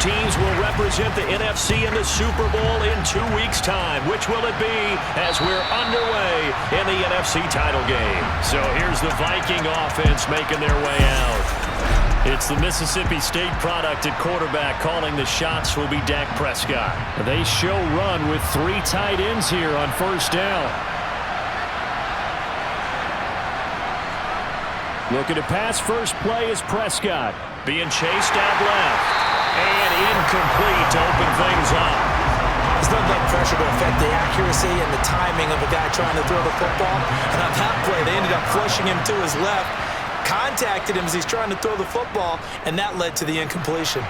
teams will represent the NFC in the Super Bowl in 2 weeks' time. Which will it be as we're underway in the NFC title game? So here's the Viking offense making their way out. It's the Mississippi State product at quarterback. Calling the shots will be Dak Prescott. They show run with 3 tight ends here on first down. Looking to pass. First play is Prescott. Being chased out left. And incomplete to open things up. There's not enough pressure to affect the accuracy and the timing of a guy trying to throw the football. And on that play, they ended up flushing him to his left. Contacted him as he's trying to throw the football, and that led to the incompletion.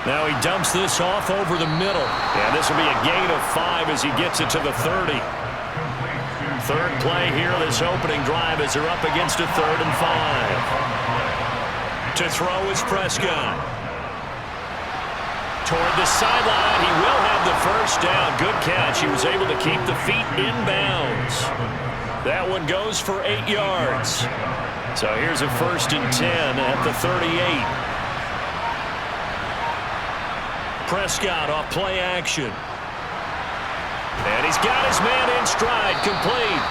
Now he dumps this off over the middle. And this will be a gain of 5 as he gets it to the 30. Third play here, this opening drive as they're up against a 3rd and 5. To throw is Prescott. Toward the sideline, he will have the first down. Good catch. He was able to keep the feet in bounds. That one goes for 8 yards. So here's a 1st and 10 at the 38. Prescott off play action. And he's got his man in stride, complete.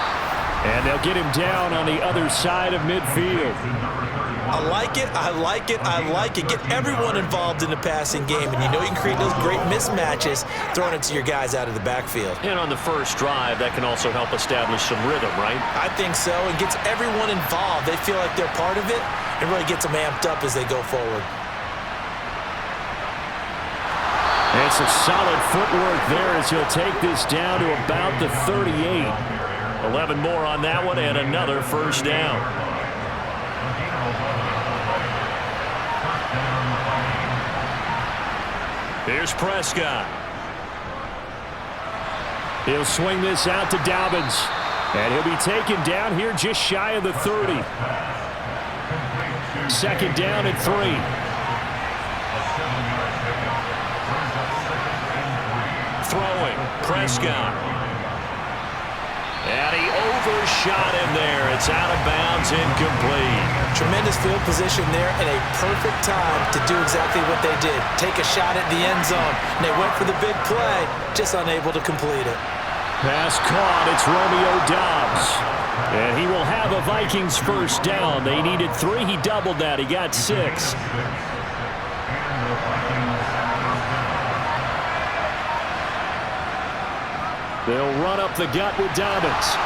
And they'll get him down on the other side of midfield. I like it, I like it, I like it. Get everyone involved in the passing game, and you know you can create those great mismatches throwing it to your guys out of the backfield. And on the first drive, that can also help establish some rhythm, right? I think so. It gets everyone involved. They feel like they're part of it, and really gets them amped up as they go forward. And some solid footwork there as he'll take this down to about the 38. 11 more on that one and another first down. Here's Prescott. He'll swing this out to Dobbins. And he'll be taken down here just shy of the 30. 2nd down and 3. Throwing, Prescott. And he overshot him there. It's out of bounds, incomplete. Tremendous field position there and a perfect time to do exactly what they did. Take a shot at the end zone. And they went for the big play, just unable to complete it. Pass caught. It's Romeo Doubs. And he will have a Vikings first down. They needed 3. He doubled that. He got 6. They'll run up the gut with Dobbins.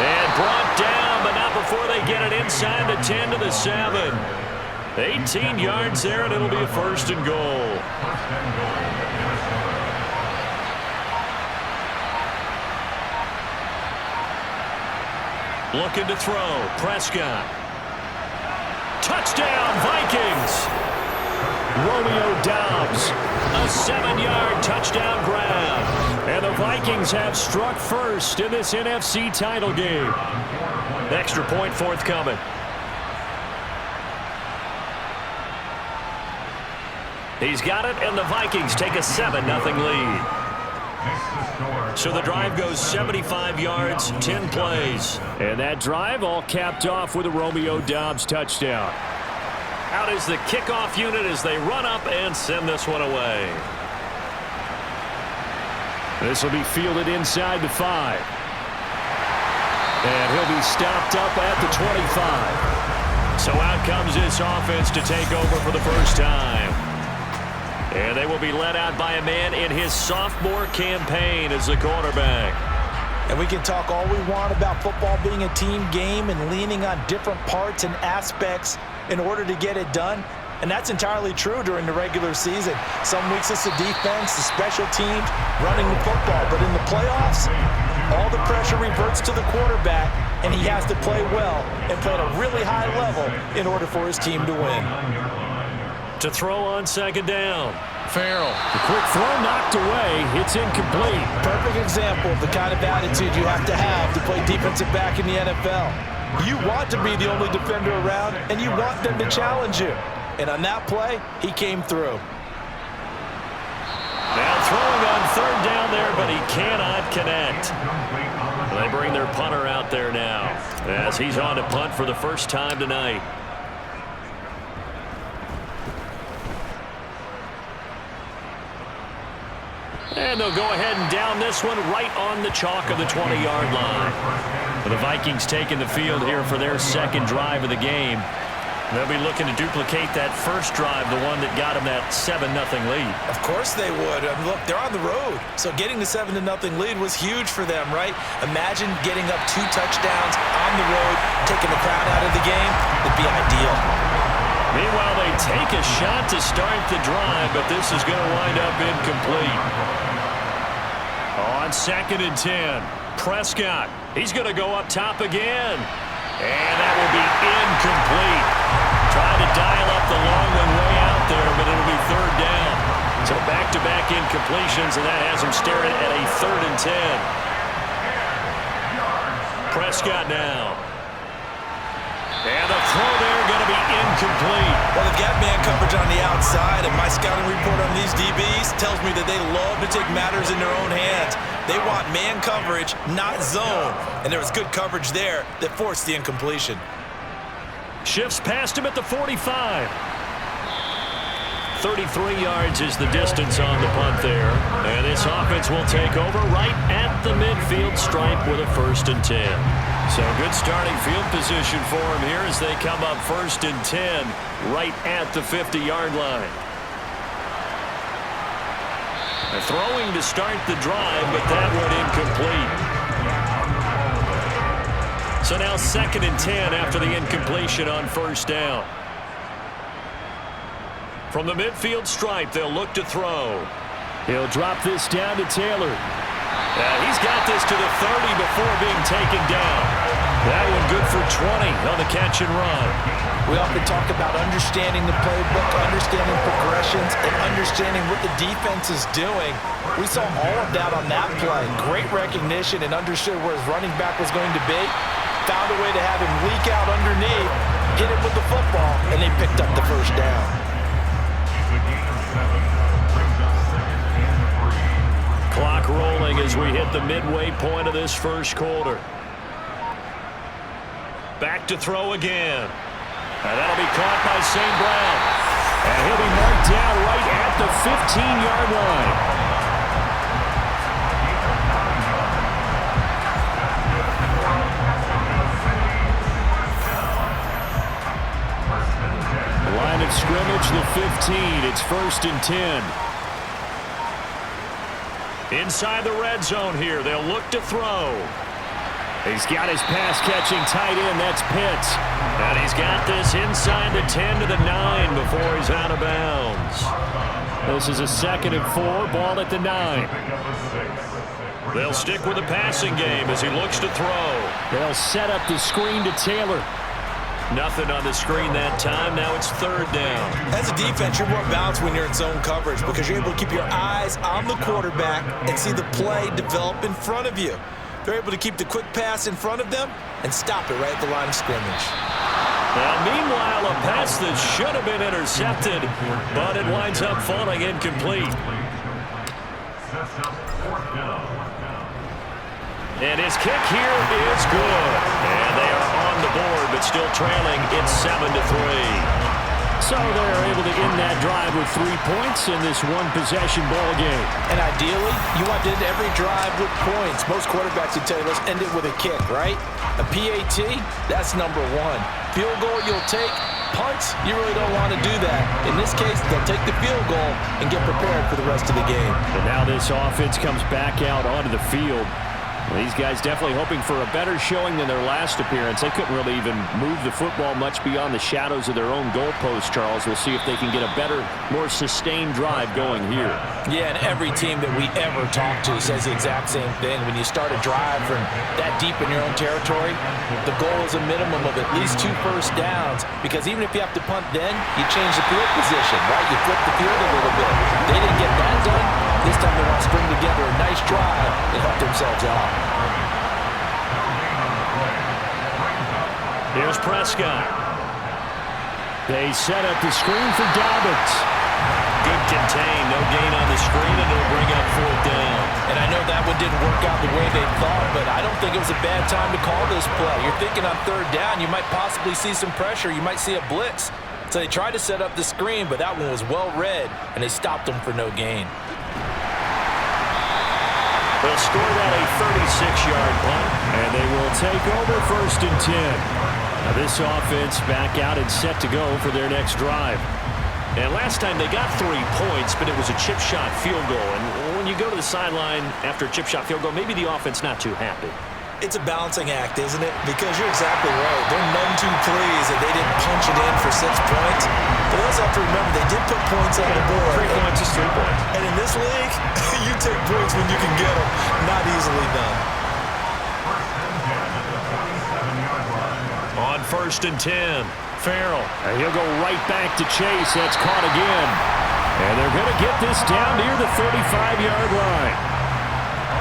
And brought down, but not before they get it inside the 10 to the 7. 18 yards there, and it'll be a 1st and goal. Looking to throw. Prescott. Touchdown, Vikings! Romeo Doubs, a 7-yard touchdown grab. And the Vikings have struck first in this NFC title game. Extra point forthcoming. He's got it, and the Vikings take a 7-0 lead. So the drive goes 75 yards, 10 plays. And that drive all capped off with a Romeo Doubs touchdown. Out is the kickoff unit as they run up and send this one away. This will be fielded inside the 5. And he'll be stopped up at the 25. So out comes this offense to take over for the first time. And they will be led out by a man in his sophomore campaign as the quarterback. And we can talk all we want about football being a team game and leaning on different parts and aspects in order to get it done. And that's entirely true during the regular season. Some weeks it's the defense, the special teams, running the football. But in the playoffs, all the pressure reverts to the quarterback, and he has to play well and play at a really high level in order for his team to win. To throw on 2nd down. Farrell. The quick throw knocked away. It's incomplete. Perfect example of the kind of attitude you have to play defensive back in the NFL. You want to be the only defender around, and you want them to challenge you. And on that play, he came through. Now throwing on 3rd down there, but he cannot connect. They bring their punter out there now as he's on to punt for the first time tonight. And they'll go ahead and down this one right on the chalk of the 20-yard line. The Vikings taking the field here for their second drive of the game. They'll be looking to duplicate that first drive, the one that got them that 7-0 lead. Of course they would. I mean, look, they're on the road. So getting the 7-0 lead was huge for them, right? Imagine getting up 2 touchdowns on the road, taking the crowd out of the game. It'd be ideal. Meanwhile, they take a shot to start the drive, but this is going to wind up incomplete. On 2nd and 10, Prescott. He's going to go up top again. And that will be incomplete. Trying to dial up the long one way out there, but it'll be 3rd down. So back-to-back incompletions, and that has him staring at a 3rd and 10. Prescott now. And the throw there going to be incomplete. Well, they've got man coverage on the outside, and my scouting report on these DBs tells me that they love to take matters in their own hands. They want man coverage, not zone. And there was good coverage there that forced the incompletion. Shifts past him at the 45. 33 yards is the distance on the punt there. And this offense will take over right at the midfield stripe with a 1st and 10. So good starting field position for him here as they come up 1st and 10 right at the 50-yard line. They're throwing to start the drive, but that went incomplete. So now 2nd and 10 after the incompletion on 1st down. From the midfield stripe, they'll look to throw. He'll drop this down to Taylor. He's got this to the 30 before being taken down. That one good for 20 on the catch and run. We often talk about understanding the playbook, understanding progressions, and understanding what the defense is doing. We saw all of that on that play. Great recognition and understood where his running back was going to be. Found a way to have him leak out underneath, hit it with the football, and they picked up the 1st down. Clock rolling as we hit the midway point of this 1st quarter. Back to throw again. And that'll be caught by St. Brown. And he'll be marked down right at the 15-yard line. The line of scrimmage, the 15. It's 1st and 10. Inside the red zone here, they'll look to throw. He's got his pass-catching tight end, that's Pitts. And he's got this inside the 10 to the 9 before he's out of bounds. This is a 2nd and 4, ball at the 9. They'll stick with the passing game as he looks to throw. They'll set up the screen to Taylor. Nothing on the screen that time. Now it's 3rd down. As a defense, you're more balanced when you're in zone coverage because you're able to keep your eyes on the quarterback and see the play develop in front of you. They're able to keep the quick pass in front of them and stop it right at the line of scrimmage. Now, meanwhile, a pass that should have been intercepted, but it winds up falling incomplete. And his kick here is good. And they are on the board, but still trailing. It's 7-3. So they're able to end that drive with 3 points in this one-possession ball game. And ideally, you want to end every drive with points. Most quarterbacks would tell you, let's end it with a kick, right? A PAT, that's number 1. Field goal you'll take. Punts, you really don't want to do that. In this case, they'll take the field goal and get prepared for the rest of the game. And now this offense comes back out onto the field. These guys definitely hoping for a better showing than their last appearance. They couldn't really even move the football much beyond the shadows of their own goalpost, Charles. We'll see if they can get a better, more sustained drive going here. Yeah, and every team that we ever talk to says the exact same thing. When you start a drive from that deep in your own territory, the goal is a minimum of at least 2 first downs, because even if you have to punt then, you change the field position, right? You flip the field a little bit. They didn't get that done. This time they want to string together a nice drive and help themselves out. Here's Prescott. They set up the screen for Dobbins. Good contain, no gain on the screen, and it'll bring up 4th down. And I know that one didn't work out the way they thought, but I don't think it was a bad time to call this play. You're thinking on 3rd down, you might possibly see some pressure. You might see a blitz. So they tried to set up the screen, but that one was well read, and they stopped them for no gain. They'll score that a 36-yard punt, and they will take over 1st and 10. Now this offense back out and set to go for their next drive. And last time they got 3 points, but it was a chip shot field goal. And when you go to the sideline after a chip shot field goal, maybe the offense not too happy. It's a balancing act, isn't it? Because you're exactly right. They're none too pleased that they didn't punch it in for 6 points. But they also have to remember they did put points on the board. 3 points is 3 points. And in this league, you take points when you can get them. Not easily done. On 1st and 10, Farrell. And he'll go right back to Chase. That's caught again. And they're going to get this down near the 35-yard line.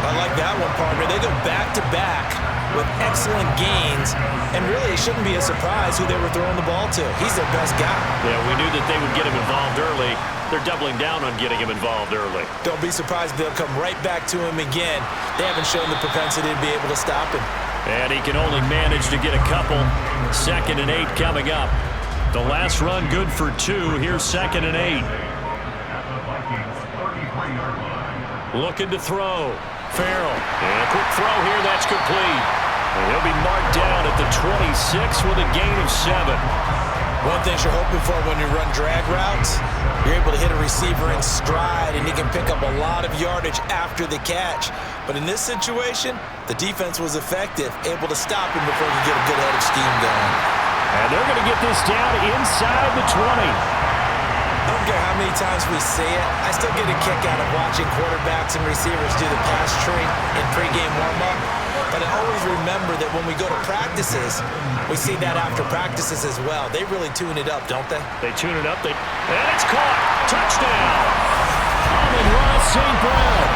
I like that one, partner. They go back-to-back with excellent gains, and really it shouldn't be a surprise who they were throwing the ball to. He's their best guy. Yeah, we knew that they would get him involved early. They're doubling down on getting him involved early. Don't be surprised if they'll come right back to him again. They haven't shown the propensity to be able to stop him. And he can only manage to get a couple. 2nd and 8 coming up. The last run good for 2. Here's 2nd and 8. Looking to throw. Farrell. And a quick throw here. That's complete. And he'll be marked down at the 26 with a gain of 7. One thing you're hoping for when you run drag routes, you're able to hit a receiver in stride, and he can pick up a lot of yardage after the catch. But in this situation, the defense was effective, able to stop him before he could get a good head of steam going. And they're going to get this down inside the 20. I don't care how many times we say it, I still get a kick out of watching quarterbacks and receivers do the pass tree in pregame warm-up. But I always remember that when we go to practices, we see that after practices as well. They really tune it up, don't they? They tune it up. And it's caught. Touchdown. Amon-Ra St. Brown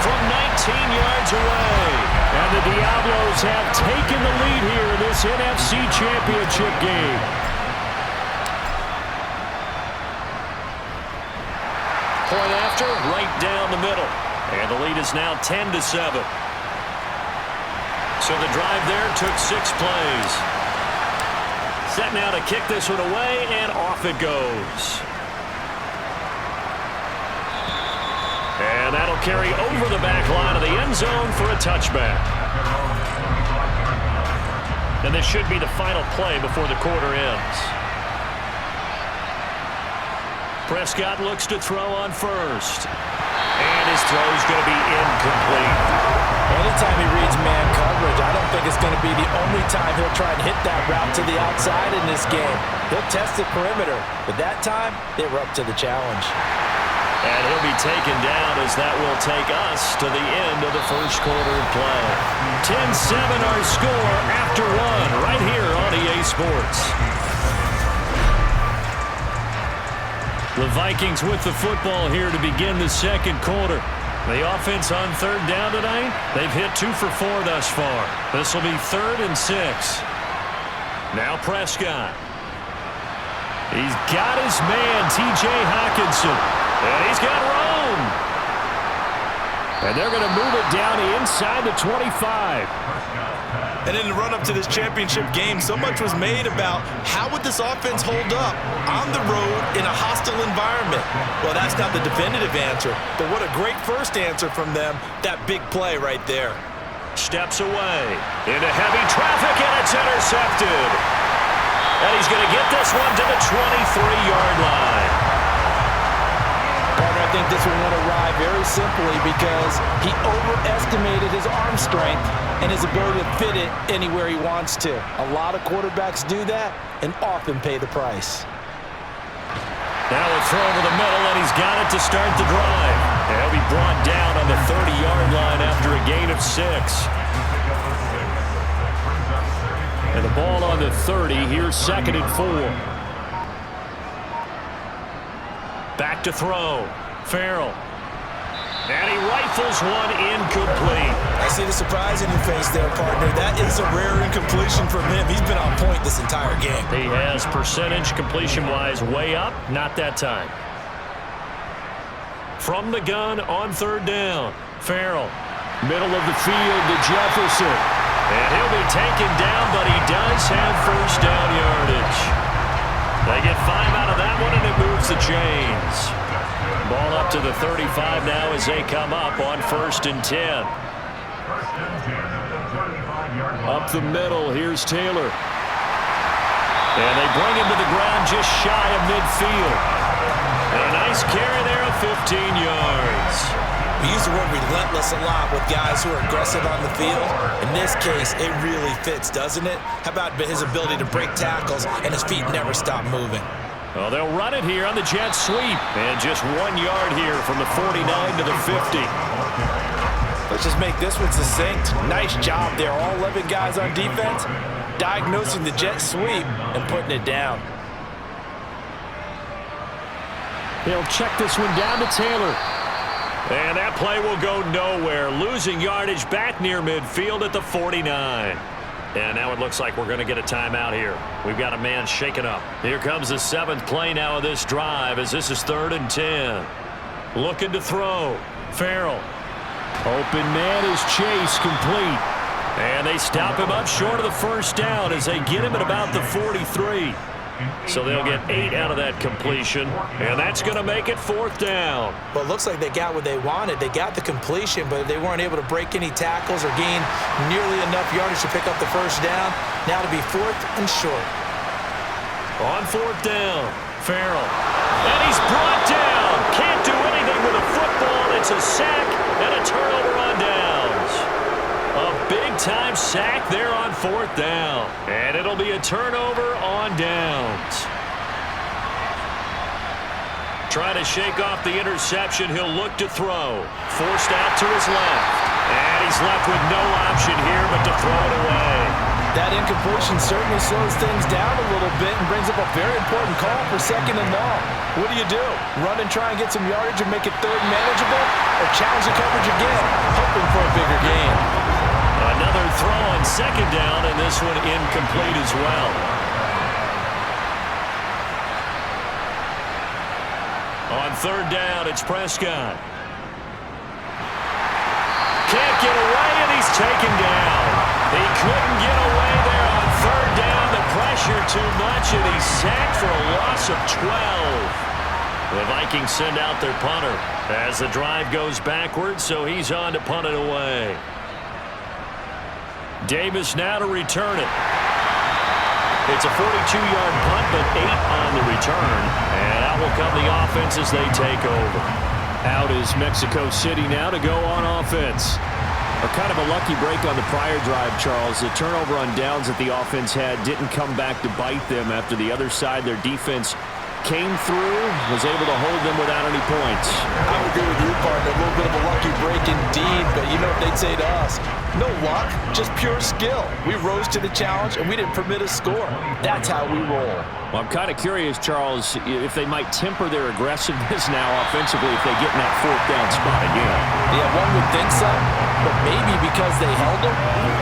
from 19 yards away. And the Diablos have taken the lead here in this NFC Championship game. Point after, right down the middle. And the lead is now 10-7. So the drive there took 6 plays. Set now to kick this one away, and off it goes. And that'll carry over the back line of the end zone for a touchback. And this should be the final play before the quarter ends. Prescott looks to throw on first. And his throw's going to be incomplete. Anytime he reads man coverage, I don't think it's going to be the only time he'll try and hit that route to the outside in this game. He'll test the perimeter, but that time, they were up to the challenge. And he'll be taken down as that will take us to the end of the first quarter of play. 10-7 our score after 1 right here on EA Sports. The Vikings with the football here to begin the second quarter. The offense on 3rd down tonight, they've hit 2 for 4 thus far. This will be 3rd and 6. Now Prescott. He's got his man, T.J. Hockenson. And he's got room. And they're going to move it down inside the 25. And in the run-up to this championship game, so much was made about how would this offense hold up on the road in a hostile environment. Well, that's not the definitive answer, but what a great first answer from them, that big play right there. Steps away into heavy traffic, and it's intercepted. And he's going to get this one to the 23-yard line. I think this one went awry very simply because he overestimated his arm strength and his ability to fit it anywhere he wants to. A lot of quarterbacks do that and often pay the price. Now a throw over the middle, and he's got it to start the drive. And he'll be brought down on the 30-yard line after a gain of 6. And the ball on the 30. Here's 2nd and 4. Back to throw. Farrell. And he rifles one incomplete. I see the surprise in your face there, partner. That is a rare incompletion from him. He's been on point this entire game. He has percentage completion-wise way up. Not that time. From the gun on 3rd down. Farrell. Middle of the field to Jefferson. And he'll be taken down, but he does have first down yardage. They get 5 out of that one, and it moves the chains. Ball up to the 35 now as they come up on 1st and 10. Up the middle, here's Taylor. And they bring him to the ground just shy of midfield. And a nice carry there of 15 yards. We use the word relentless a lot with guys who are aggressive on the field. In this case, it really fits, doesn't it? How about his ability to break tackles and his feet never stop moving? Well, they'll run it here on the jet sweep. And just 1 yard here from the 49 to the 50. Let's just make this one succinct. Nice job there. All 11 guys on defense diagnosing the jet sweep and putting it down. They'll check this one down to Taylor. And that play will go nowhere. Losing yardage back near midfield at the 49. And now it looks like we're going to get a timeout here. We've got a man shaken up. Here comes the 7th play now of this drive as this is 3rd and 10. Looking to throw. Farrell. Open man is Chase, complete. And they stop him up short of the 1st down as they get him at about the 43. So they'll get 8 out of that completion, and that's going to make it 4th down. Well, it looks like they got what they wanted. They got the completion, but they weren't able to break any tackles or gain nearly enough yardage to pick up the 1st down. Now to be 4th and short. On 4th down, Farrell. And he's brought down. Can't do anything with a football. It's a sack and a turnover on downs. A big-time sack there on 4th down. And it'll be a turnover on downs. Trying to shake off the interception. He'll look to throw. Forced out to his left. And he's left with no option here but to throw it away. That incompletion certainly slows things down a little bit and brings up a very important call for 2nd and long. What do? Run and try and get some yardage and make it 3rd manageable? Or challenge the coverage again, hoping for a bigger gain? Another throw on 2nd down, and this one incomplete as well. On 3rd down, it's Prescott. Can't get away, and he's taken down. He couldn't get away there on 3rd down. The pressure too much, and he's sacked for a loss of 12. The Vikings send out their punter as the drive goes backwards, so he's on to punt it away. Davis now to return it. It's a 42-yard punt, but 8 on the return. And out will come the offense as they take over. Out is Mexico City now to go on offense. Kind of a lucky break on the prior drive, Charles. The turnover on downs that the offense had didn't come back to bite them after the other side. Their defense came through, was able to hold them without any points. I would agree with you, partner. A little bit of a lucky break indeed, but you know what they'd say to us? No luck, just pure skill. We rose to the challenge, and we didn't permit a score. That's how we roll. Well, I'm kind of curious, Charles, if they might temper their aggressiveness now offensively if they get in that 4th down spot again. Yeah, one would think so, but maybe because they held them,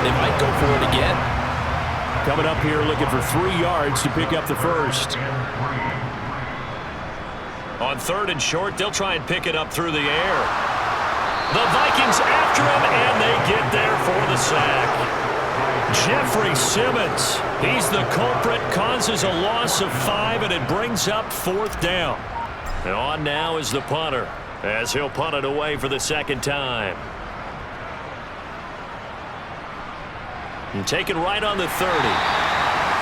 they might go for it again. Coming up here looking for 3 yards to pick up the 1st. On 3rd and short, they'll try and pick it up through the air. The Vikings after him, and they get there for the sack. Jeffrey Simmons, he's the culprit, causes a loss of 5, and it brings up 4th down. And on now is the punter, as he'll punt it away for the 2nd time. And taken right on the 30.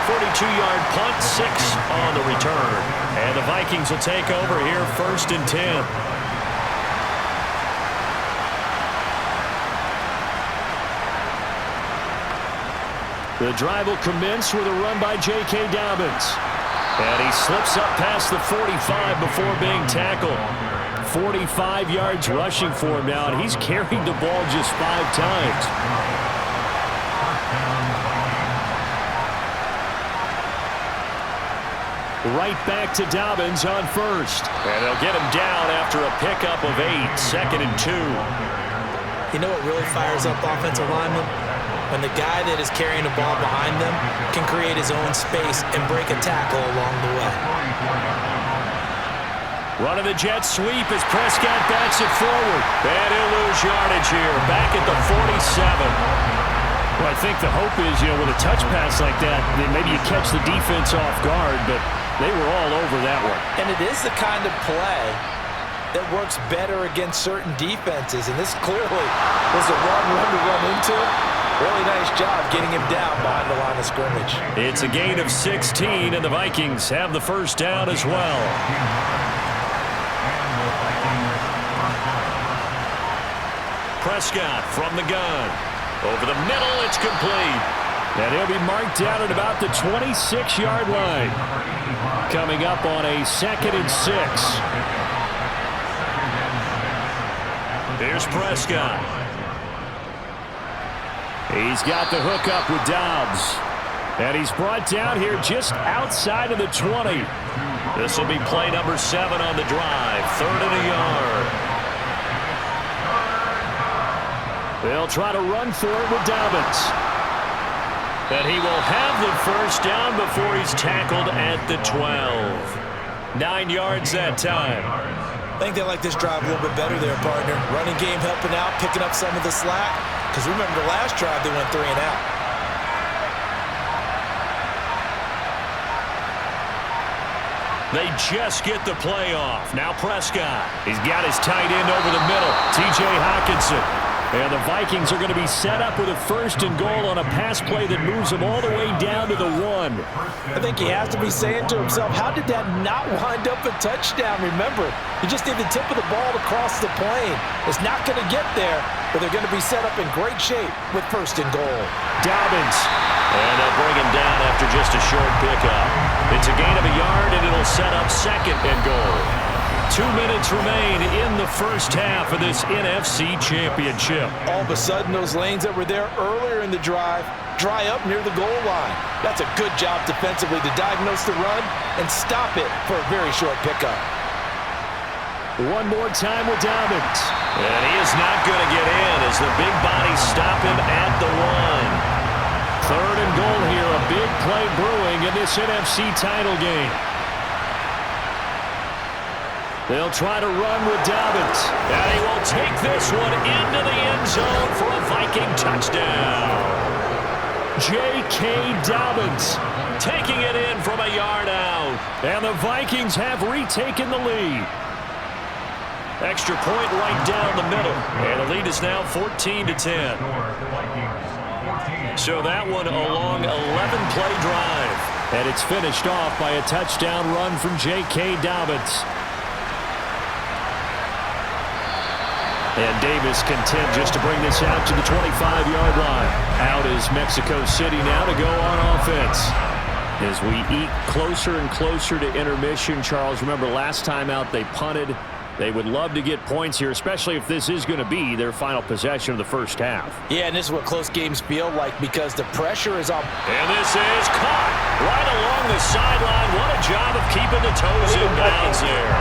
42-yard punt, 6 on the return. And the Vikings will take over here 1st and 10. The drive will commence with a run by J.K. Dobbins. And he slips up past the 45 before being tackled. 45 yards rushing for him now, and he's carried the ball just 5 times. Right back to Dobbins on 1st. And they'll get him down after a pickup of 8, 2nd and 2. You know what really fires up offensive linemen? When the guy that is carrying the ball behind them can create his own space and break a tackle along the way. Running the jet sweep as Prescott bats it forward. And he'll lose yardage here, back at the 47. Well, I think the hope is, with a touch pass like that, maybe you catch the defense off guard, but They were all over that one. And it is the kind of play that works better against certain defenses. And this clearly was the wrong run to run into. Really nice job getting him down behind the line of scrimmage. It's a gain of 16, and the Vikings have the first down as well. Prescott from the gun. Over the middle, it's complete. And he'll be marked down at about the 26-yard line. Coming up on a 2nd and 6. Here's Prescott. He's got the hookup with Dobbs. And he's brought down here just outside of the 20. This will be play number 7 on the drive. 3rd and a yard. They'll try to run for it with Dobbins. And he will have the first down before he's tackled at the 12. 9 yards that time. I think they like this drive a little bit better there, partner. Running game helping out, picking up some of the slack. Because remember, the last drive, they went 3 and out. They just get the play off. Now Prescott. He's got his tight end over the middle. T.J. Hockenson. And the Vikings are going to be set up with a 1st and goal on a pass play that moves them all the way down to the 1. I think he has to be saying to himself, how did that not wind up a touchdown? Remember, you just need the tip of the ball to cross the plane. It's not going to get there, but they're going to be set up in great shape with 1st and goal. Dobbins. And they'll bring him down after just a short pickup. It's a gain of a yard, and it'll set up 2nd and goal. 2 minutes remain in the first half of this NFC Championship. All of a sudden, those lanes that were there earlier in the drive dry up near the goal line. That's a good job defensively to diagnose the run and stop it for a very short pickup. One more time with Dobbins. And he is not going to get in as the big bodies stop him at the 1. 3rd and goal here, a big play brewing in this NFC title game. They'll try to run with Dobbins. And he will take this one into the end zone for a Viking touchdown. J.K. Dobbins taking it in from a yard out. And the Vikings have retaken the lead. Extra point right down the middle. And the lead is now 14-10. So that one a long 11-play drive. And it's finished off by a touchdown run from J.K. Dobbins. And Davis content just to bring this out to the 25-yard line. Out is Mexico City now to go on offense. As we eke closer and closer to intermission, Charles, remember last time out they punted. They would love to get points here, especially if this is going to be their final possession of the first half. Yeah, and this is what close games feel like because the pressure is up. And this is caught right along the sideline. What a job of keeping the toes in bounds there.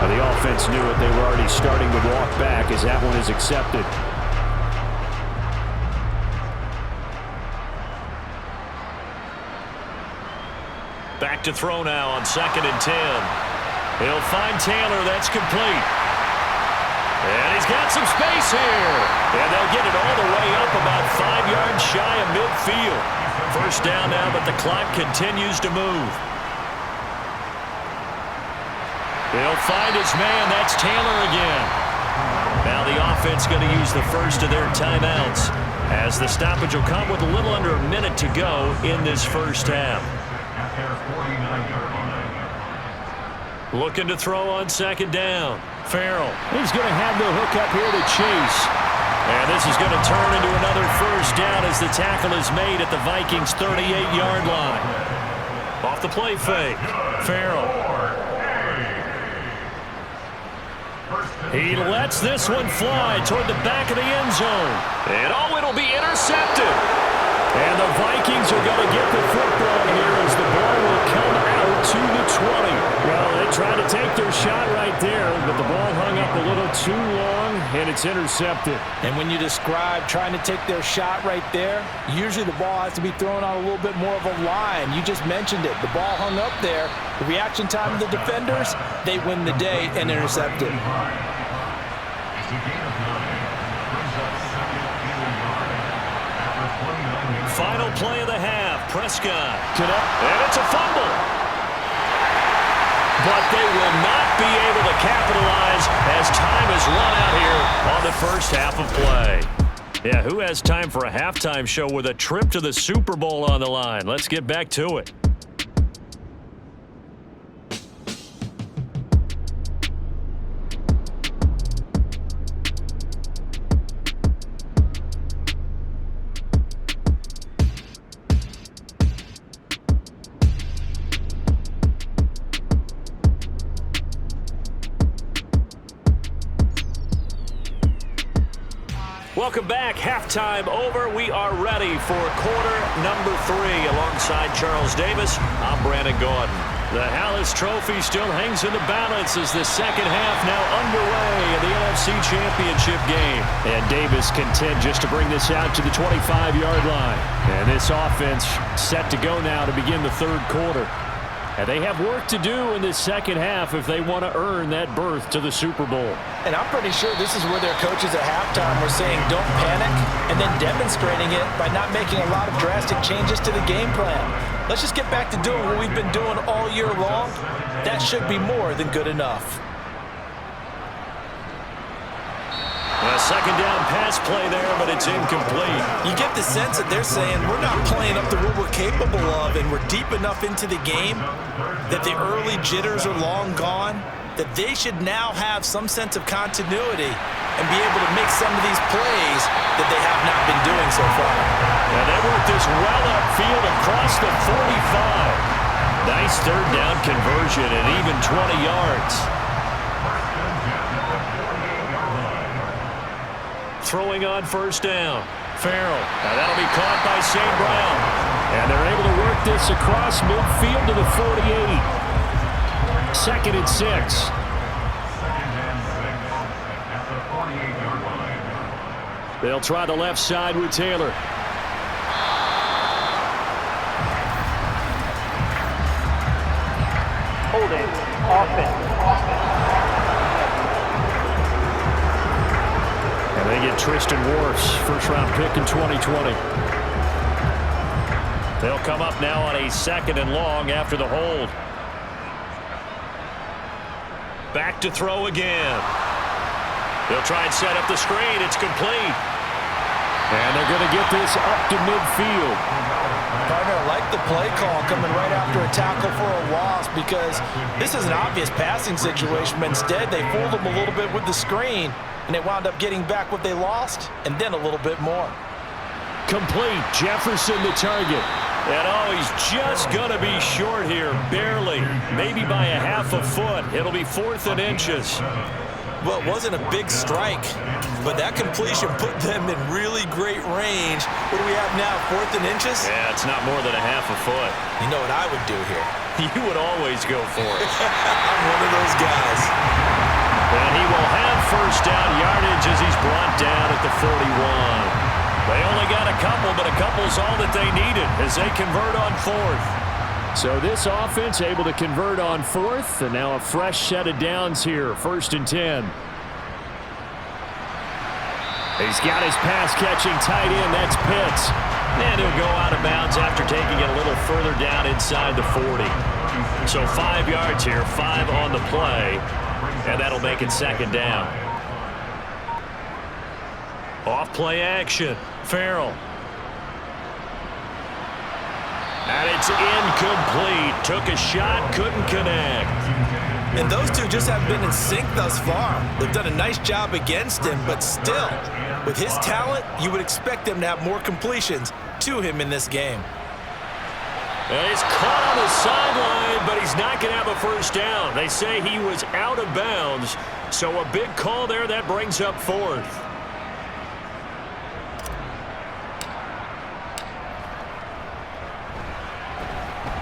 The offense knew it. They were already starting to walk back as that one is accepted. Back to throw now on 2nd and 10. He'll find Taylor. That's complete. And he's got some space here. And they'll get it all the way up about 5 yards shy of midfield. First down now, but the clock continues to move. He'll find his man. That's Taylor again. Now the offense going to use the first of their timeouts as the stoppage will come with a little under a minute to go in this first half. Looking to throw on 2nd down. Farrell. He's going to have the hook up here to Chase. And this is going to turn into another first down as the tackle is made at the Vikings' 38-yard line. Off the play fake. Farrell. He lets this one fly toward the back of the end zone. And it'll be intercepted. And the Vikings are going to get the football here as the ball will come out to the 20. Well, they tried to take their shot right there, but the ball hung up a little too long, and it's intercepted. And when you describe trying to take their shot right there, usually the ball has to be thrown on a little bit more of a line. You just mentioned it. The ball hung up there. The reaction time of the defenders, they win the day and intercept it. final play of the half. Prescott. And it's a fumble. But they will not be able to capitalize as time has run out here on the first half of play. Yeah, who has time for a halftime show with a trip to the Super Bowl on the line? Let's get back to it. Welcome back. Halftime over. We are ready for quarter number 3. Alongside Charles Davis, I'm Brandon Gaudin. The Hallis Trophy still hangs in the balance as the second half now underway in the NFC Championship game. And Davis content just to bring this out to the 25-yard line. And this offense set to go now to begin the third quarter. And they have work to do in this second half if they want to earn that berth to the Super Bowl. And I'm pretty sure this is where their coaches at halftime were saying don't panic and then demonstrating it by not making a lot of drastic changes to the game plan. Let's just get back to doing what we've been doing all year long. That should be more than good enough. A second down pass play there, but it's incomplete. You get the sense that they're saying we're not playing up to what we're capable of, and we're deep enough into the game that the early jitters are long gone, that they should now have some sense of continuity and be able to make some of these plays that they have not been doing so far. And they work this well upfield across the 45. Nice third down conversion at even 20 yards. Throwing on first down. Farrell. Now that'll be caught by St. Brown. And they're able to work this across midfield to the 48. 2nd and 6. They'll try the left side with Taylor. Holding. Offense. And they get Tristan Wirfs, first-round pick in 2020. They'll come up now on a 2nd and long after the hold. Back to throw again. They'll try and set up the screen. It's complete. And they're going to get this up to midfield. Partner, I like the play call coming right after a tackle for a loss because this is an obvious passing situation, but instead they fooled them a little bit with the screen, and they wound up getting back what they lost and then a little bit more. Complete. Jefferson the target. And oh, he's just going to be short here, barely. Maybe by a half a foot. It'll be 4th and inches. Well, it wasn't a big strike, but that completion put them in really great range. What do we have now, 4th and inches? Yeah, it's not more than a half a foot. You know what I would do here? You would always go for it. I'm one of those guys. And he will have first down yardage as he's brought down at the 41. They only got a couple, but a couple's all that they needed as they convert on 4th. So this offense able to convert on 4th, and now a fresh set of downs here, 1st and 10. He's got his pass-catching tight end, that's Pitts. And he'll go out of bounds after taking it a little further down inside the 40. So 5 yards here, 5 on the play, and that'll make it 2nd down. Off play action. Farrell. And it's incomplete. Took a shot, couldn't connect. And those two just have been in sync thus far. They've done a nice job against him, but still, with his talent, you would expect him to have more completions to him in this game. And he's caught on the sideline, but he's not going to have a first down. They say he was out of bounds, so a big call there that brings up 4th.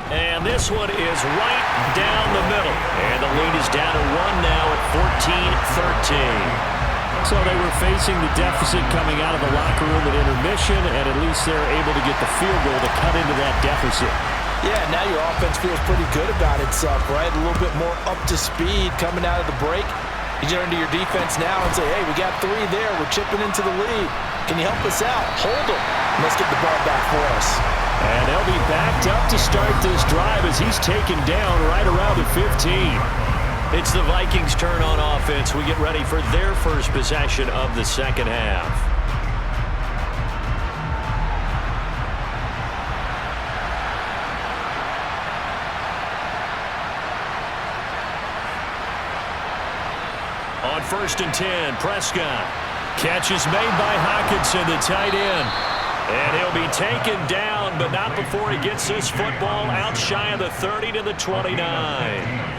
And this one is right down the middle. And the lead is down to 1 now at 14-13. So they were facing the deficit coming out of the locker room at intermission, and at least they're able to get the field goal to cut into that deficit. Yeah, now your offense feels pretty good about itself, right? A little bit more up to speed coming out of the break. You turn to your defense now and say, hey, we got 3 there. We're chipping into the lead. Can you help us out? Hold them. Let's get the ball back for us. And they'll be backed up to start this drive as he's taken down right around the 15. It's the Vikings' turn on offense. We get ready for their first possession of the second half. On 1st and 10, Prescott. Catch is made by Hockenson, the tight end. And he'll be taken down, but not before he gets this football out shy of the 30 to the 29.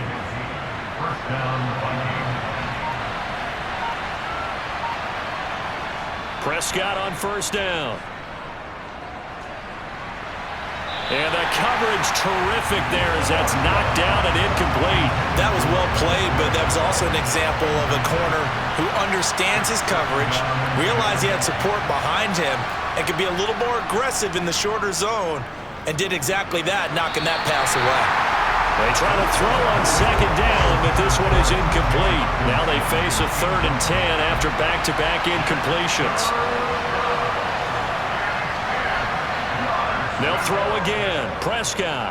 Prescott on 1st down. And the coverage terrific there as that's knocked down and incomplete. That was well played, but that was also an example of a corner who understands his coverage, realized he had support behind him, and could be a little more aggressive in the shorter zone, and did exactly that, knocking that pass away. They try to throw on 2nd down, but this one is incomplete. Now they face a 3rd and 10 after back-to-back incompletions. They'll throw again. Prescott.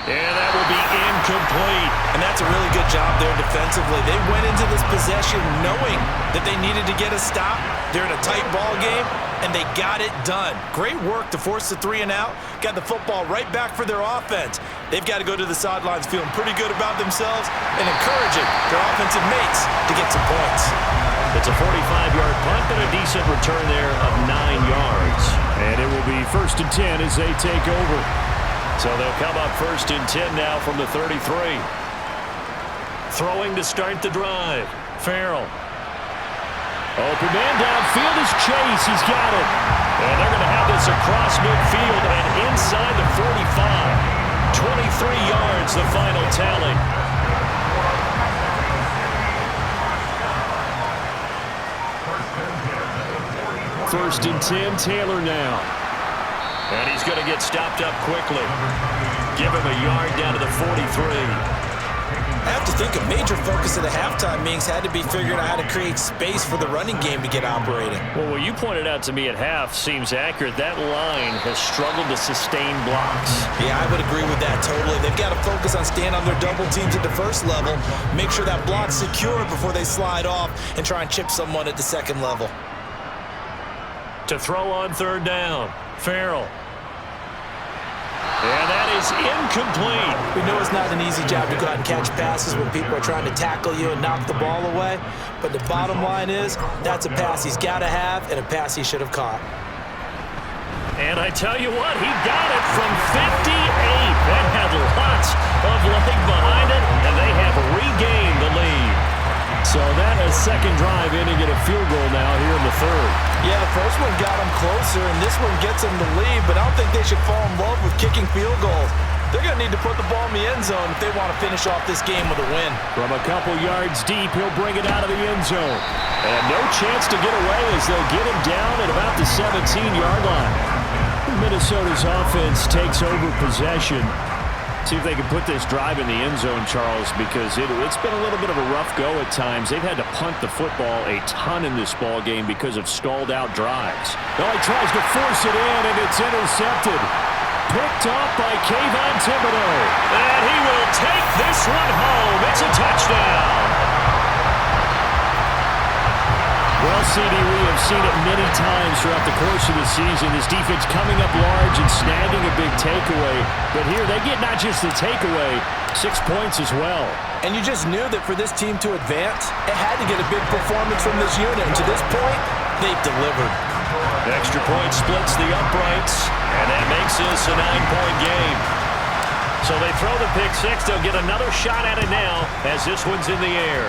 And that will be incomplete. And that's a really good job there defensively. They went into this possession knowing that they needed to get a stop. They're in a tight ball game, and they got it done. Great work to force the 3 and out. Got the football right back for their offense. They've got to go to the sidelines feeling pretty good about themselves and encouraging their offensive mates to get some points. It's a 45-yard punt, but a decent return there of 9 yards. And it will be 1st and 10 as they take over. So they'll come up 1st and 10 now from the 33. Throwing to start the drive. Farrell. Open man downfield is Chase. He's got it. And they're going to have this across midfield and inside the 45. 23 yards, the final tally. 1st and 10, Taylor now. And he's going to get stopped up quickly. Give him a yard down to the 43. I have to think a major focus of the halftime meetings had to be figuring out how to create space for the running game to get operating. Well, what you pointed out to me at half seems accurate. That line has struggled to sustain blocks. Yeah, I would agree with that totally. They've got to focus on staying on their double teams at the first level, make sure that block's secure before they slide off and try and chip someone at the second level. To throw on 3rd down, Farrell. And that is incomplete. We know it's not an easy job to go out and catch passes when people are trying to tackle you and knock the ball away. But the bottom line is, that's a pass he's got to have and a pass he should have caught. And I tell you what, he got it from 58. That had lots of leg behind it, and they have regained the lead. So that is second drive ending in a field goal now here in the 3rd. Yeah, the first one got them closer, and this one gets them the lead, but I don't think they should fall in love with kicking field goals. They're going to need to put the ball in the end zone if they want to finish off this game with a win. From a couple yards deep, he'll bring it out of the end zone. And no chance to get away as they'll get him down at about the 17-yard line. Minnesota's offense takes over possession. See if they can put this drive in the end zone, Charles, because it's been a little bit of a rough go at times. They've had to punt the football a ton in this ball game because of stalled-out drives. Well, he tries to force it in, and it's intercepted. Picked off by Kayvon Thibodeaux. And he will take this one home. It's a touchdown. Well, CD, we have seen it many times throughout the course of the season. This defense coming up large and snagging a big takeaway. But here, they get not just the takeaway, 6 points as well. And you just knew that for this team to advance, it had to get a big performance from this unit. And to this point, they've delivered. Extra point splits the uprights, and that makes this a 9-point game. So they throw the pick six. They'll get another shot at it now as this one's in the air.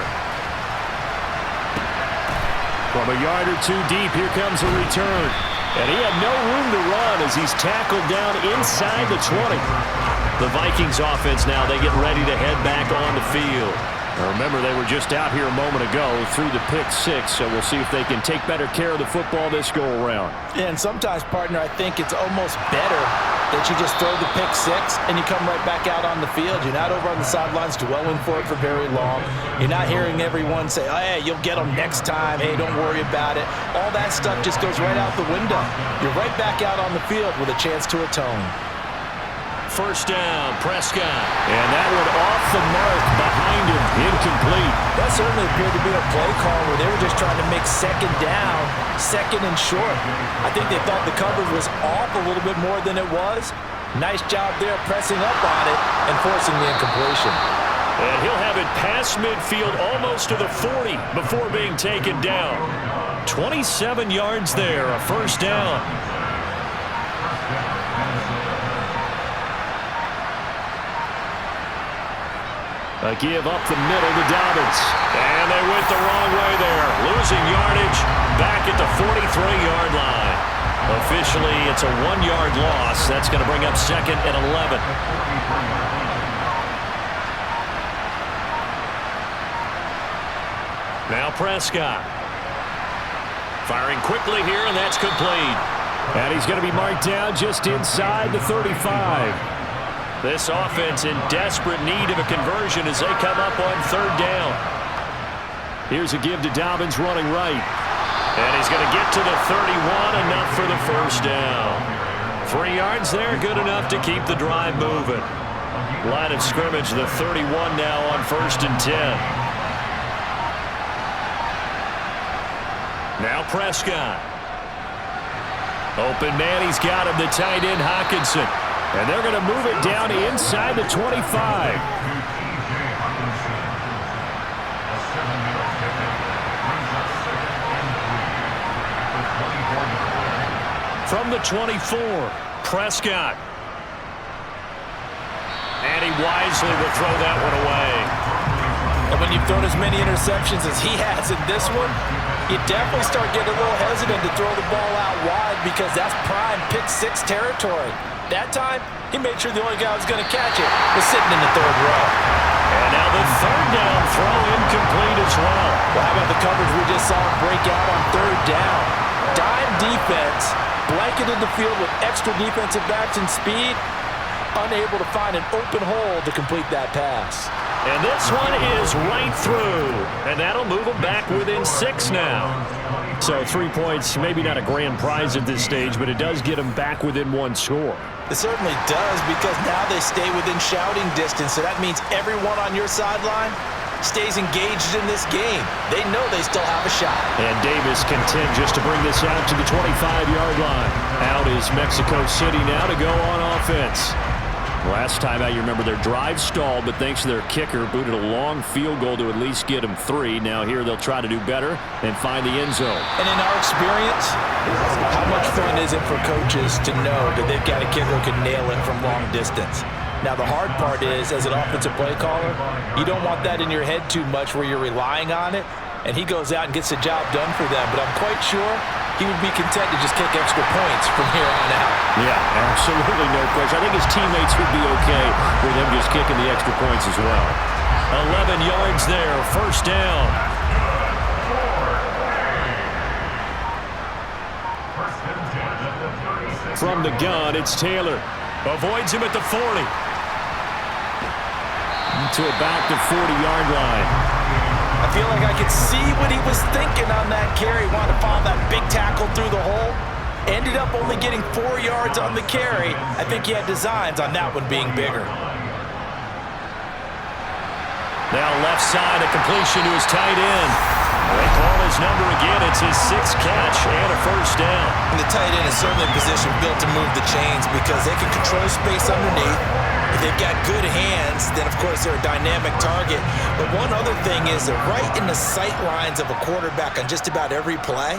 From a yard or two deep, here comes a return. And he had no room to run as he's tackled down inside the 20. The Vikings offense now, they get ready to head back on the field. Now remember, they were just out here a moment ago through the pick six, so we'll see if they can take better care of the football this go-around. And sometimes, partner, I think it's almost better that you just throw the pick six and you come right back out on the field. You're not over on the sidelines dwelling for it for very long. You're not hearing everyone say, oh, hey, you'll get them next time. Hey, don't worry about it. All that stuff just goes right out the window. You're right back out on the field with a chance to atone. First down, Prescott. And that one off the mark behind him. Incomplete. That certainly appeared to be a play call where they were just trying to make second down, second and short. I think they thought the coverage was off a little bit more than it was. Nice job there pressing up on it and forcing the incompletion. And he'll have it past midfield almost to the 40 before being taken down. 27 yards there, a first down. A give up the middle to Dobbins. And they went the wrong way there. Losing yardage back at the 43-yard line. Officially, it's a 1-yard loss. That's going to bring up second and 11. Now Prescott. Firing quickly here, and that's complete. And he's going to be marked down just inside the 35. This offense in desperate need of a conversion as they come up on third down. Here's a give to Dobbins running right. And he's going to get to the 31, enough for the first down. 3 yards there, good enough to keep the drive moving. Line of scrimmage, the 31 now on 1st and 10. Now Prescott. Open man, he's got him, the tight end Hockenson. And they're going to move it down inside the 25. From the 24, Prescott. And he wisely will throw that one away. And when you've thrown as many interceptions as he has in this one, you definitely start getting a little hesitant to throw the ball out wide because that's prime pick six territory. That time, he made sure the only guy who was going to catch it was sitting in the third row. And now the third down throw incomplete as well. Well, how about the coverage we just saw him break out on third down? Dime defense, blanketed the field with extra defensive backs and speed, unable to find an open hole to complete that pass. And this one is right through. And that'll move them back within 6 now. So 3 points, maybe not a grand prize at this stage, but it does get them back within 1 score. It certainly does, because now they stay within shouting distance. So that means everyone on your sideline stays engaged in this game. They know they still have a shot. And Davis content just to bring this out to the 25-yard line. Out is Mexico City now to go on offense. Last time out, you remember their drive stalled, but thanks to their kicker, booted a long field goal to at least get them 3. Now here they'll try to do better and find the end zone. And in our experience, how much fun is it for coaches to know that they've got a kicker who can nail it from long distance? Now the hard part is, as an offensive play caller, you don't want that in your head too much where you're relying on it, and he goes out and gets the job done for them. But I'm quite sure he would be content to just kick extra points from here on out. Yeah, absolutely no question. I think his teammates would be okay with him just kicking the extra points as well. 11 yards there, first down. From the gun, it's Taylor. Avoids him at the 40. To about the 40-yard line. I feel like I could see what he was thinking on that carry. Wanted to follow that big tackle through the hole. Ended up only getting 4 yards on the carry. I think he had designs on that one being bigger. Now left side, a completion to his tight end. They call his number again. It's his 6th catch and a first down. And the tight end is certainly a position built to move the chains because they can control space underneath. If they've got good hands, then of course they're a dynamic target. But one other thing is they're right in the sight lines of a quarterback on just about every play.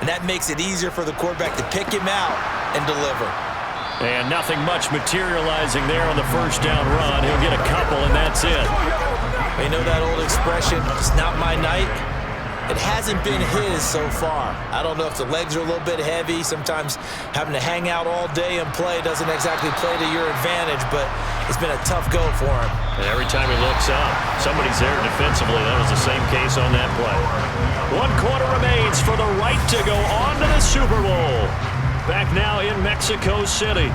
And that makes it easier for the quarterback to pick him out and deliver. And nothing much materializing there on the first down run. He'll get a couple, and that's it. You know that old expression, it's not my night? It hasn't been his so far. I don't know if the legs are a little bit heavy. Sometimes having to hang out all day and play doesn't exactly play to your advantage, but it's been a tough go for him. And every time he looks up, somebody's there defensively. That was the same case on that play. 1 quarter remains for the right to go on to the Super Bowl. Back now in Mexico City.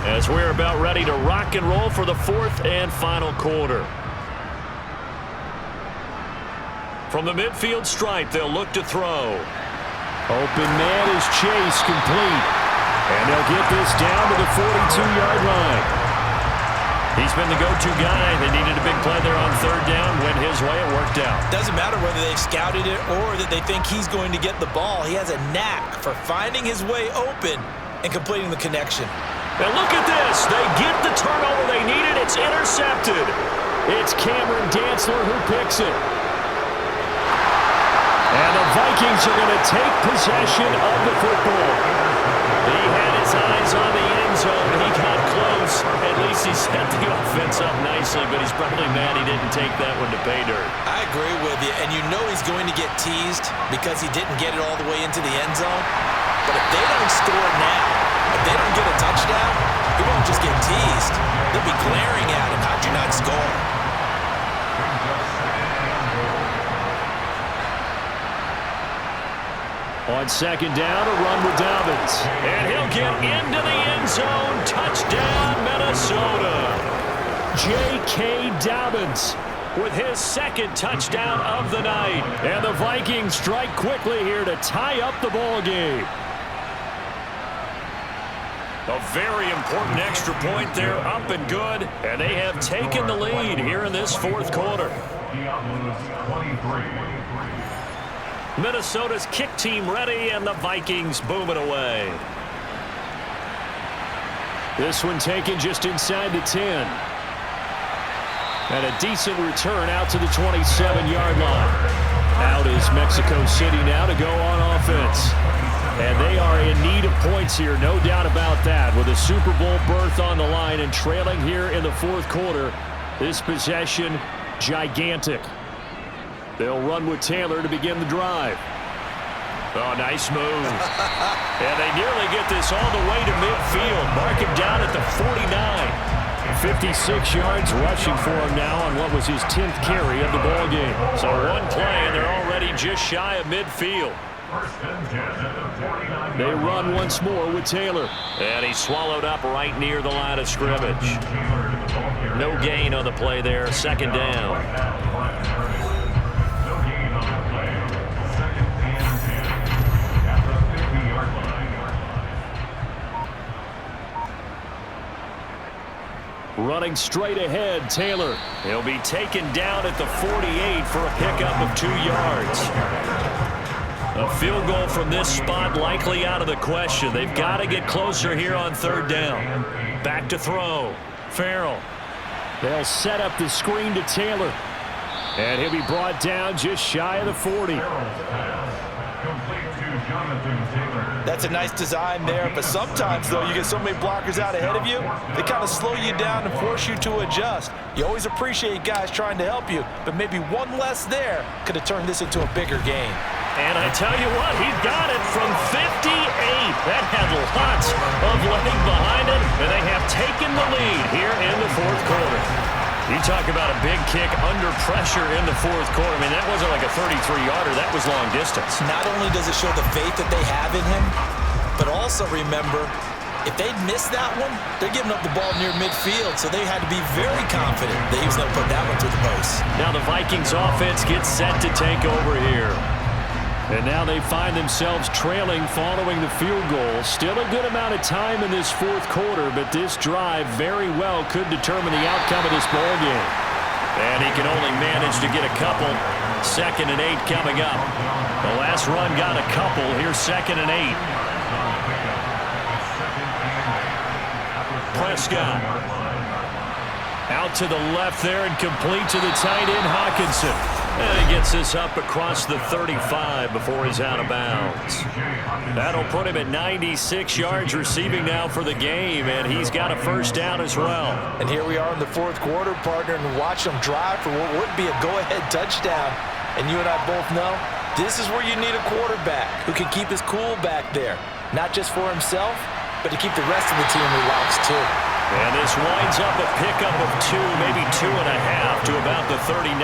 as we're about ready to rock and roll for the fourth and final quarter. From the midfield stripe, they'll look to throw. Open man is Chase, complete. And they'll get this down to the 42-yard line. He's been the go-to guy. They needed a big play there on third down. Went his way. It worked out. Doesn't matter whether they've scouted it or that they think he's going to get the ball. He has a knack for finding his way open and completing the connection. And look at this. They get the turnover they needed. It's intercepted. It's Cameron Dantzler who picks it. And the Vikings are going to take possession of the football. He had his eyes on the end zone. He got close. At least he set the offense up nicely, but he's probably mad he didn't take that one to pay dirt. I agree with you, and you know he's going to get teased because he didn't get it all the way into the end zone. But if they don't score now, if they don't get a touchdown, he won't just get teased. They'll be glaring at him. How'd you not score? On second down, a run with Dobbins. And he'll get into the end zone. Touchdown, Minnesota. J.K. Dobbins with his second touchdown of the night. And the Vikings strike quickly here to tie up the ball game. A very important extra point there, up and good. And they have taken the lead here in this fourth quarter. Minnesota's kick team ready, and the Vikings boom it away. This one taken just inside the 10. And a decent return out to the 27-yard line. Out is Mexico City now to go on offense. And they are in need of points here, no doubt about that. With a Super Bowl berth on the line and trailing here in the fourth quarter, this possession gigantic. They'll run with Taylor to begin the drive. Oh, nice move. And they nearly get this all the way to midfield. Mark him down at the 49. 56 yards rushing for him now on what was his 10th carry of the ball game. So one play, and they're already just shy of midfield. They run once more with Taylor. And he's swallowed up right near the line of scrimmage. No gain on the play there. Second down. Running straight ahead, Taylor. He'll be taken down at the 48 for a pickup of 2 yards. A field goal from this spot likely out of the question. They've got to get closer here on third down. Back to throw. Farrell. They'll set up the screen to Taylor. And he'll be brought down just shy of the 40. That's a nice design there, but sometimes, though, you get so many blockers out ahead of you, they kind of slow you down and force you to adjust. You always appreciate guys trying to help you, but maybe one less there could have turned this into a bigger game. And I tell you what, he got it from 58. That had lots of leg behind it, and they have taken the lead here in the fourth quarter. You talk about a big kick under pressure in the fourth quarter. I mean, that wasn't like a 33-yarder. That was long distance. Not only does it show the faith that they have in him, but also remember, if they'd missed that one, they're giving up the ball near midfield, so they had to be very confident that he was going to put that one through the post. Now the Vikings offense gets set to take over here. And now they find themselves trailing following the field goal. Still a good amount of time in this fourth quarter, but this drive very well could determine the outcome of this ball game. And he can only manage to get a couple. 2nd and 8 coming up. The last run got a couple. Here's 2nd and 8. Prescott. Out to the left there and complete to the tight end, Hockenson. And he gets this up across the 35 before he's out of bounds. That'll put him at 96 yards receiving now for the game, and he's got a first down as well. And here we are in the fourth quarter, partner, and watch them drive for what would be a go-ahead touchdown. And you and I both know this is where you need a quarterback who can keep his cool back there, not just for himself, but to keep the rest of the team relaxed too. And this winds up a pickup of 2, maybe 2.5 to about the 39.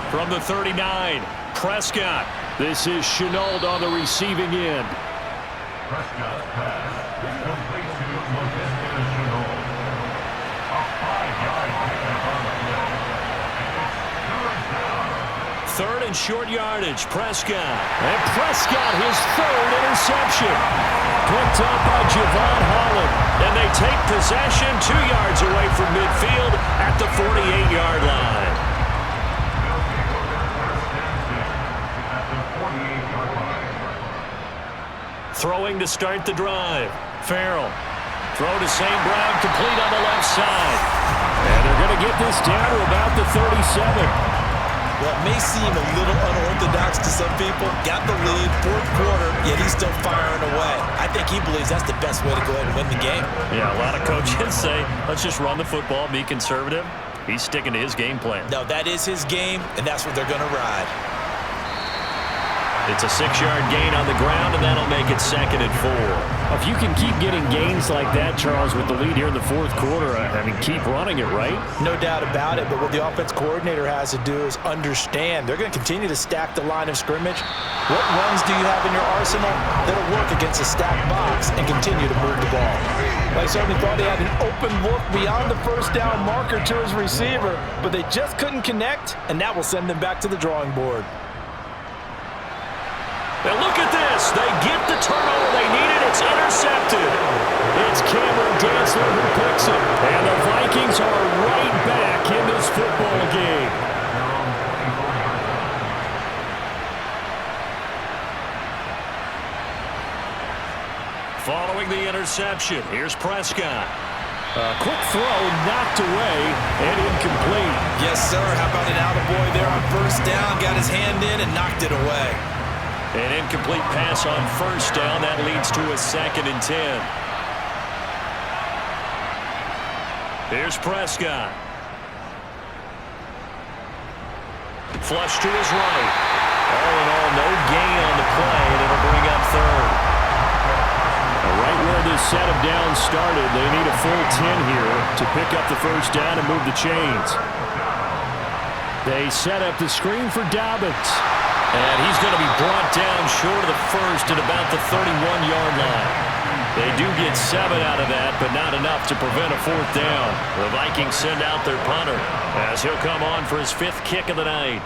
From the 39, Prescott This is Shenault on the receiving end. Prescott's pass is complete to Laviska Shenault. A 5-yard pickup on the play. And it's 3rd down. Third and short yardage, Prescott. And Prescott, his 3rd interception. Picked up by Javon Holland. And they take possession 2 yards away from midfield at the 48-yard line. Throwing to start the drive. Farrell. Throw to St. Brown, complete on the left side. And they're going to get this down to about the 37. Well, it may seem a little unorthodox to some people. Got the lead, 4th quarter, yet he's still firing away. I think he believes that's the best way to go ahead and win the game. Yeah, a lot of coaches say, let's just run the football, be conservative. He's sticking to his game plan. No, that is his game, and that's what they're going to ride. It's a 6-yard gain on the ground, and that'll make it 2nd and 4. If you can keep getting gains like that, Charles, with the lead here in the 4th quarter, I mean, keep running it, right? No doubt about it, but what the offense coordinator has to do is understand they're going to continue to stack the line of scrimmage. What runs do you have in your arsenal that'll work against a stacked box and continue to move the ball? I certainly thought he had an open look beyond the 1st down marker to his receiver, but they just couldn't connect, and that will send them back to the drawing board. And look at this. They get the turnover they needed. It's intercepted. It's Cameron Dantzler who picks it. And the Vikings are right back in this football game. Following the interception, here's Prescott. Quick throw, knocked away, and incomplete. Yes, sir. How about an attaboy there on 1st down? Got his hand in and knocked it away. An incomplete pass on 1st down. That leads to a 2nd and 10. Here's Prescott. Flush to his right. All in all, no gain on the play, and it'll bring up 3rd. Right where this set of downs started, they need a full 10 here to pick up the 1st down and move the chains. They set up the screen for Dobbins. And he's going to be brought down short of the 1st at about the 31-yard line. They do get 7 out of that, but not enough to prevent a 4th down. The Vikings send out their punter as he'll come on for his 5th kick of the night.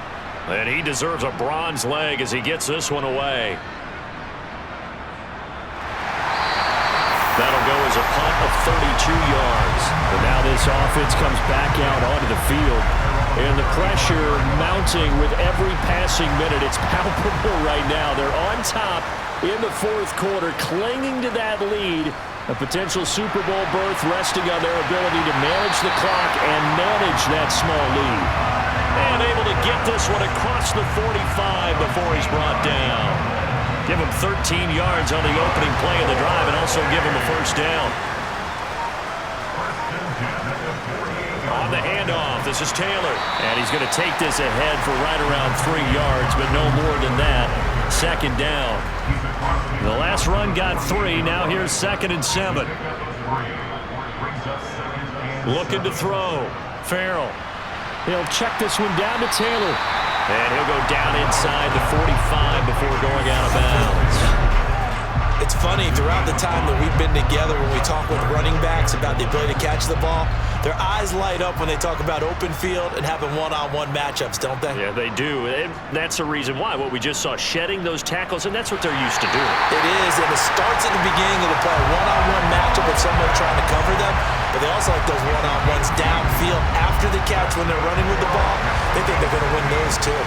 And he deserves a bronze leg as he gets this one away. That'll go as a punt of 32 yards. But now this offense comes back out onto the field. And the pressure mounting with every passing minute. It's palpable right now. They're on top in the 4th quarter, clinging to that lead. A potential Super Bowl berth resting on their ability to manage the clock and manage that small lead. And able to get this one across the 45 before he's brought down. Give him 13 yards on the opening play of the drive and also give him a 1st down. On the handoff, this is Taylor. And he's going to take this ahead for right around 3 yards, but no more than that. 2nd down. The last run got 3. Now here's 2nd and 7. Looking to throw. Farrell. He'll check this one down to Taylor. And he'll go down inside the 45 before going out of bounds. It's funny, throughout the time that we've been together, when we talk with running backs about the ability to catch the ball, their eyes light up when they talk about open field and having one-on-one matchups, don't they? Yeah, they do. And that's the reason why. What we just saw, shedding those tackles, and that's what they're used to doing. It is, and it starts at the beginning of the play. One-on-one matchup with someone trying to cover them, but they also like those one-on-ones downfield after the catch when they're running with the ball. They think they're going to win those too.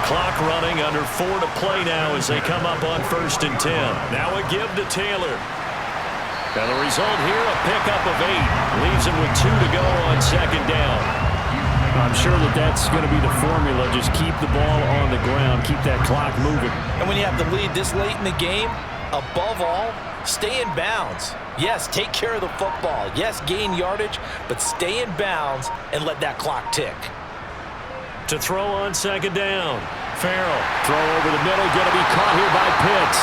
Clock running, under 4 to play now as they come up on 1st and 10. Now a give to Taylor. And the result here, a pickup of 8. Leaves him with 2 to go on 2nd down. I'm sure that's going to be the formula. Just keep the ball on the ground. Keep that clock moving. And when you have the lead this late in the game, above all, stay in bounds. Yes, take care of the football. Yes, gain yardage, but stay in bounds and let that clock tick. To throw on 2nd down. Farrell. Throw over the middle, going to be caught here by Pitts.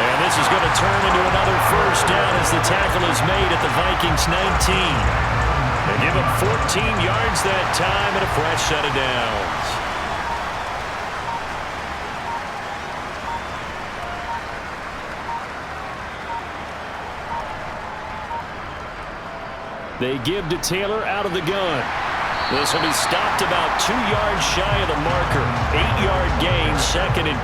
And this is going to turn into another 1st down as the tackle is made at the Vikings 19. They give him 14 yards that time and a fresh set of downs. They give to Taylor out of the gun. This will be stopped about 2 yards shy of the marker. 8-yard gain, 2nd and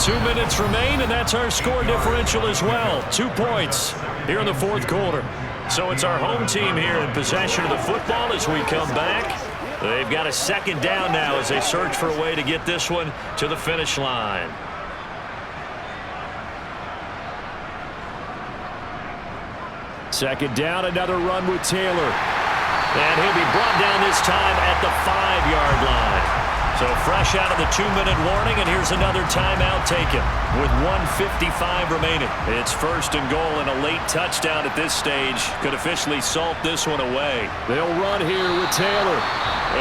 2. 2 minutes remain, and that's our score differential as well. 2 points here in the fourth quarter. So it's our home team here in possession of the football as we come back. They've got a second down now as they search for a way to get this one to the finish line. Second down, another run with Taylor. And he'll be brought down this time at the 5-yard line. So fresh out of the 2-minute warning, and here's another timeout taken with 1:55 remaining. It's 1st and goal, and a late touchdown at this stage could officially salt this one away. They'll run here with Taylor.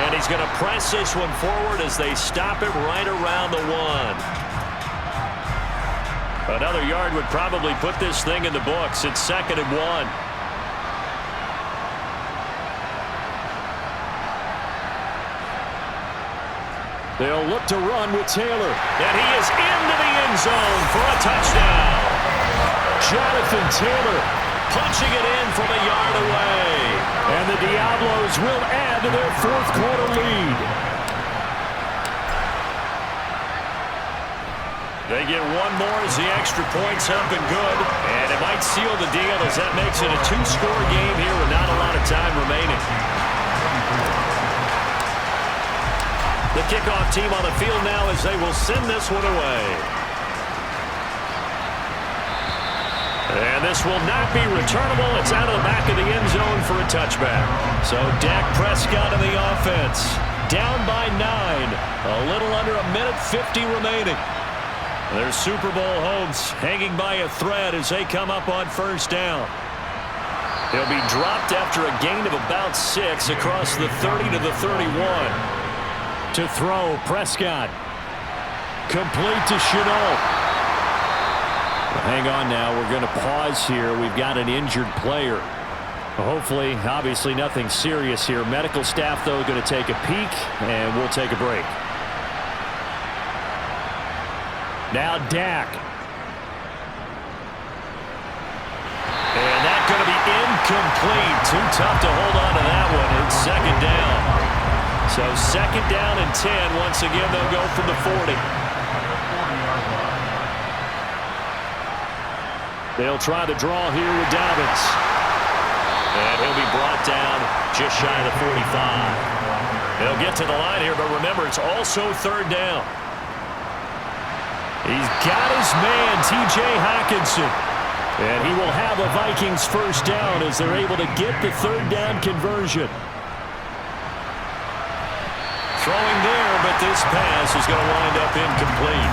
And he's going to press this one forward as they stop it right around the 1. Another yard would probably put this thing in the books. It's 2nd and 1. They'll look to run with Taylor. And he is into the end zone for a touchdown. Jonathan Taylor punching it in from a yard away. And the Diablos will add to their fourth quarter lead. They get one more as the extra point's up and good. And it might seal the deal as that makes it a 2-score game here with not a lot of time remaining. The kickoff team on the field now as they will send this one away. And this will not be returnable. It's out of the back of the end zone for a touchback. So Dak Prescott in the offense. Down by 9. A little under a minute 50 remaining. Their Super Bowl hopes hanging by a thread as they come up on first down. He'll be dropped after a gain of about 6 across the 30 to the 31. To throw, Prescott. Complete to Shenault. Hang on now. We're going to pause here. We've got an injured player. Hopefully, obviously nothing serious here. Medical staff, though, going to take a peek, and we'll take a break. Now Dak. And that's going to be incomplete. Too tough to hold on to that one. It's 2nd down. So 2nd down and 10. Once again, they'll go from the 40. They'll try to draw here with Dobbins. And he'll be brought down just shy of the 45. They'll get to the line here, but remember, it's also 3rd down. He's got his man, T.J. Hockenson. And he will have a Vikings first down as they're able to get the 3rd down conversion. Throwing there, but this pass is going to wind up incomplete.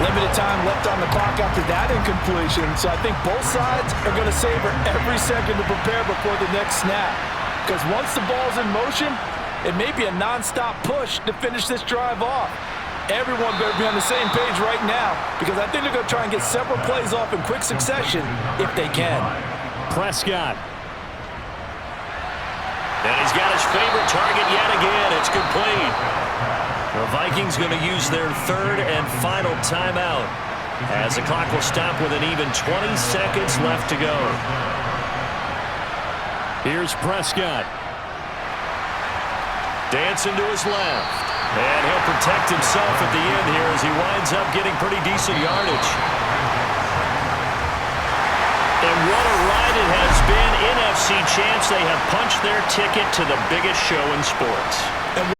Limited time left on the clock after that incompletion, so I think both sides are going to savor every second to prepare before the next snap. Because once the ball's in motion, it may be a non-stop push to finish this drive off. Everyone better be on the same page right now, because I think they're going to try and get several plays off in quick succession if they can. Prescott. And he's got his favorite target yet again. It's complete. The Vikings going to use their 3rd and final timeout as the clock will stop with an even 20 seconds left to go. Here's Prescott. Dancing to his left. And he'll protect himself at the end here as he winds up getting pretty decent yardage. And what a ride it has been. NFC champs, they have punched their ticket to the biggest show in sports. And